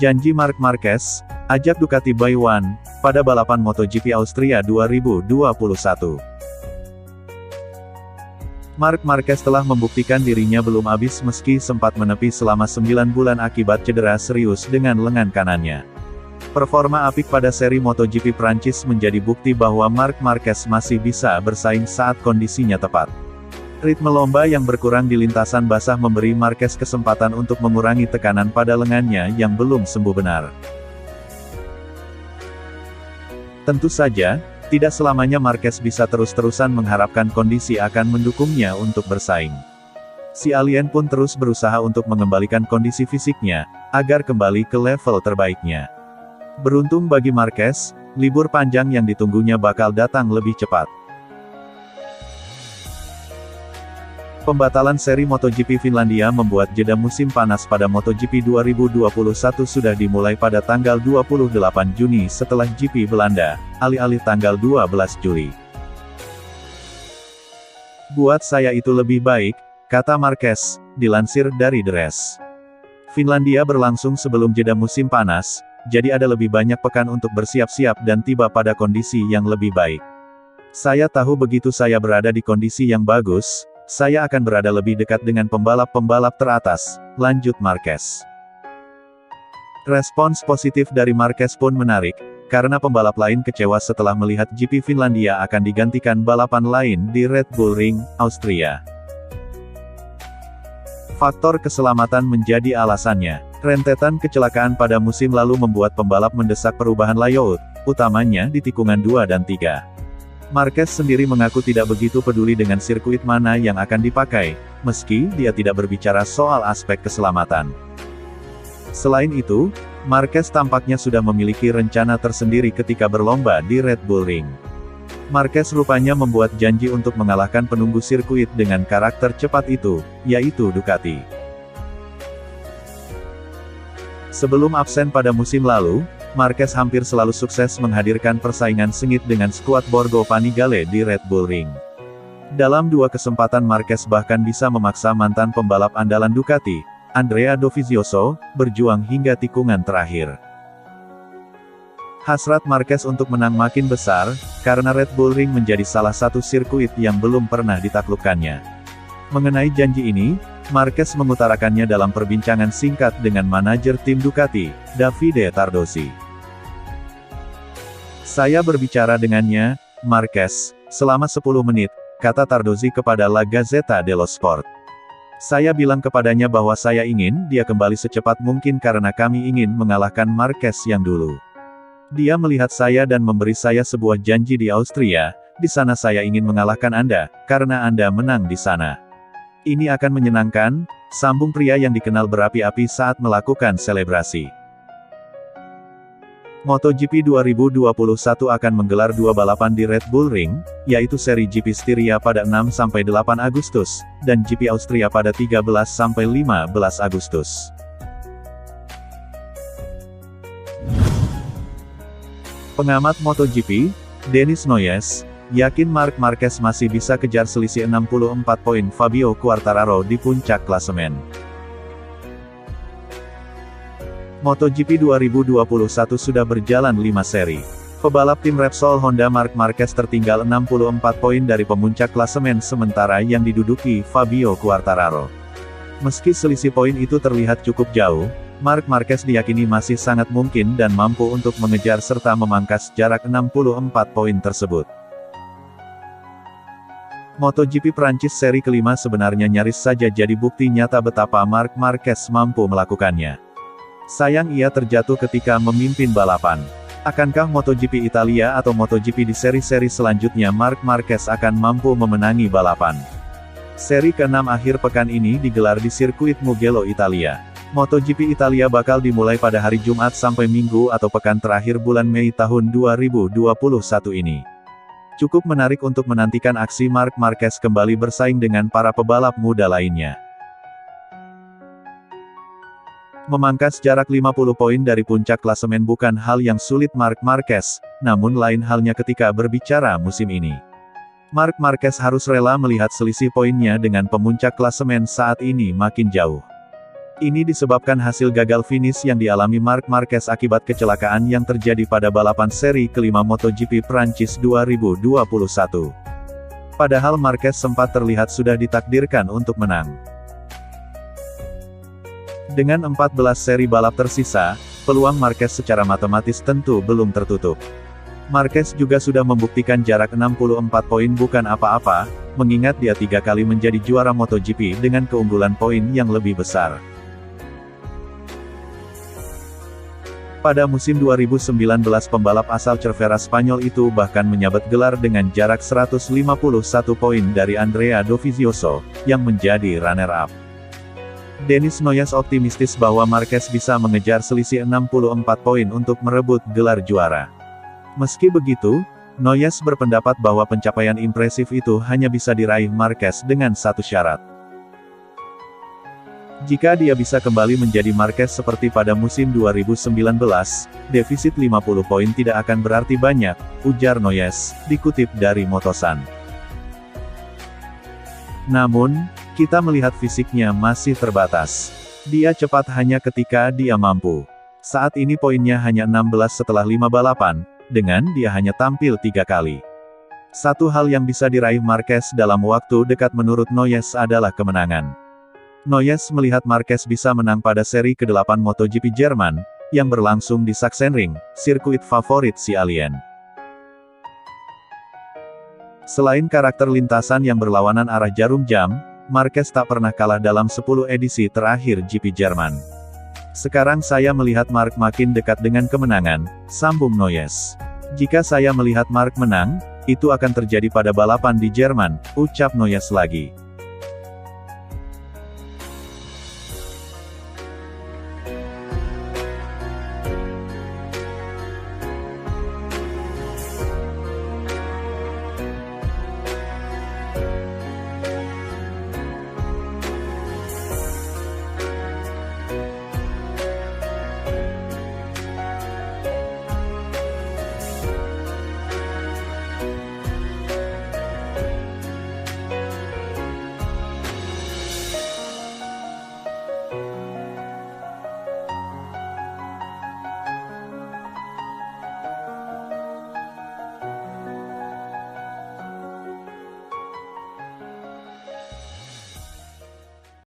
Janji Marc Marquez, ajak Ducati by One, pada balapan MotoGP Austria 2021. Marc Marquez telah membuktikan dirinya belum habis meski sempat menepi selama 9 bulan akibat cedera serius dengan lengan kanannya. Performa apik pada seri MotoGP Prancis menjadi bukti bahwa Marc Marquez masih bisa bersaing saat kondisinya tepat. Ritme lomba yang berkurang di lintasan basah memberi Marquez kesempatan untuk mengurangi tekanan pada lengannya yang belum sembuh benar. Tentu saja, tidak selamanya Marquez bisa terus-terusan mengharapkan kondisi akan mendukungnya untuk bersaing. Si alien pun terus berusaha untuk mengembalikan kondisi fisiknya, agar kembali ke level terbaiknya. Beruntung bagi Marquez, libur panjang yang ditunggunya bakal datang lebih cepat. Pembatalan seri MotoGP Finlandia membuat jeda musim panas pada MotoGP 2021 sudah dimulai pada tanggal 28 Juni setelah GP Belanda, alih-alih tanggal 12 Juli. Buat saya itu lebih baik, kata Marquez, dilansir dari The Race. Finlandia berlangsung sebelum jeda musim panas, jadi ada lebih banyak pekan untuk bersiap-siap dan tiba pada kondisi yang lebih baik. Saya tahu begitu saya berada di kondisi yang bagus, saya akan berada lebih dekat dengan pembalap-pembalap teratas, lanjut Marquez. Respons positif dari Marquez pun menarik, karena pembalap lain kecewa setelah melihat GP Finlandia akan digantikan balapan lain di Red Bull Ring, Austria. Faktor keselamatan menjadi alasannya. Rentetan kecelakaan pada musim lalu membuat pembalap mendesak perubahan layout, utamanya di tikungan 2 dan 3. Marquez sendiri mengaku tidak begitu peduli dengan sirkuit mana yang akan dipakai, meski dia tidak berbicara soal aspek keselamatan. Selain itu, Marquez tampaknya sudah memiliki rencana tersendiri ketika berlomba di Red Bull Ring. Marquez rupanya membuat janji untuk mengalahkan penunggu sirkuit dengan karakter cepat itu, yaitu Ducati. Sebelum absen pada musim lalu, Marquez hampir selalu sukses menghadirkan persaingan sengit dengan skuad Borgo Panigale di Red Bull Ring. Dalam 2 kesempatan Marquez bahkan bisa memaksa mantan pembalap andalan Ducati, Andrea Dovizioso, berjuang hingga tikungan terakhir. Hasrat Marquez untuk menang makin besar, karena Red Bull Ring menjadi salah satu sirkuit yang belum pernah ditaklukkannya. Mengenai janji ini, Marquez mengutarakannya dalam perbincangan singkat dengan manajer tim Ducati, Davide Tardosi. Saya berbicara dengannya, Marquez, selama 10 menit, kata Tardosi kepada La Gazzetta dello Sport. Saya bilang kepadanya bahwa saya ingin dia kembali secepat mungkin karena kami ingin mengalahkan Marquez yang dulu. Dia melihat saya dan memberi saya sebuah janji di Austria, di sana saya ingin mengalahkan Anda, karena Anda menang di sana. Ini akan menyenangkan, sambung pria yang dikenal berapi-api saat melakukan selebrasi. MotoGP 2021 akan menggelar 2 balapan di Red Bull Ring, yaitu seri GP Styria pada 6–8 Agustus, dan GP Austria pada 13–15 Agustus. Pengamat MotoGP, Denis Noyes, yakin Marc Marquez masih bisa kejar selisih 64 poin Fabio Quartararo di puncak klasemen. MotoGP 2021 sudah berjalan 5 seri. Pebalap tim Repsol Honda Marc Marquez tertinggal 64 poin dari pemuncak klasemen sementara yang diduduki Fabio Quartararo. Meski selisih poin itu terlihat cukup jauh, Marc Marquez diyakini masih sangat mungkin dan mampu untuk mengejar serta memangkas jarak 64 poin tersebut. MotoGP Prancis seri kelima sebenarnya nyaris saja jadi bukti nyata betapa Marc Marquez mampu melakukannya. Sayang ia terjatuh ketika memimpin balapan. Akankah MotoGP Italia atau MotoGP di seri-seri selanjutnya Marc Marquez akan mampu memenangi balapan? Seri ke-6 akhir pekan ini digelar di sirkuit Mugello, Italia. MotoGP Italia bakal dimulai pada hari Jumat sampai Minggu atau pekan terakhir bulan Mei tahun 2021 ini. Cukup menarik untuk menantikan aksi Marc Marquez kembali bersaing dengan para pebalap muda lainnya. Memangkas jarak 50 poin dari puncak klasemen bukan hal yang sulit Marc Marquez, namun lain halnya ketika berbicara musim ini. Marc Marquez harus rela melihat selisih poinnya dengan pemuncak klasemen saat ini makin jauh. Ini disebabkan hasil gagal finish yang dialami Marc Marquez akibat kecelakaan yang terjadi pada balapan seri kelima MotoGP Prancis 2021. Padahal Marquez sempat terlihat sudah ditakdirkan untuk menang. Dengan 14 seri balap tersisa, peluang Marquez secara matematis tentu belum tertutup. Marquez juga sudah membuktikan jarak 64 poin bukan apa-apa, mengingat dia 3 kali menjadi juara MotoGP dengan keunggulan poin yang lebih besar. Pada musim 2019 pembalap asal Cervera Spanyol itu bahkan menyabet gelar dengan jarak 151 poin dari Andrea Dovizioso, yang menjadi runner-up. Denis Noyes optimistis bahwa Marquez bisa mengejar selisih 64 poin untuk merebut gelar juara. Meski begitu, Noyes berpendapat bahwa pencapaian impresif itu hanya bisa diraih Marquez dengan satu syarat. Jika dia bisa kembali menjadi Marquez seperti pada musim 2019, defisit 50 poin tidak akan berarti banyak, ujar Noyes, dikutip dari Motosan. Namun, kita melihat fisiknya masih terbatas. Dia cepat hanya ketika dia mampu. Saat ini poinnya hanya 16 setelah 5 balapan, dengan dia hanya tampil 3 kali. Satu hal yang bisa diraih Marquez dalam waktu dekat menurut Noyes adalah kemenangan. Noyes melihat Marquez bisa menang pada seri ke-8 MotoGP Jerman, yang berlangsung di Sachsenring, sirkuit favorit si alien. Selain karakter lintasan yang berlawanan arah jarum jam, Marquez tak pernah kalah dalam 10 edisi terakhir GP Jerman. Sekarang saya melihat Marc makin dekat dengan kemenangan, sambung Noyes. Jika saya melihat Marc menang, itu akan terjadi pada balapan di Jerman, ucap Noyes lagi.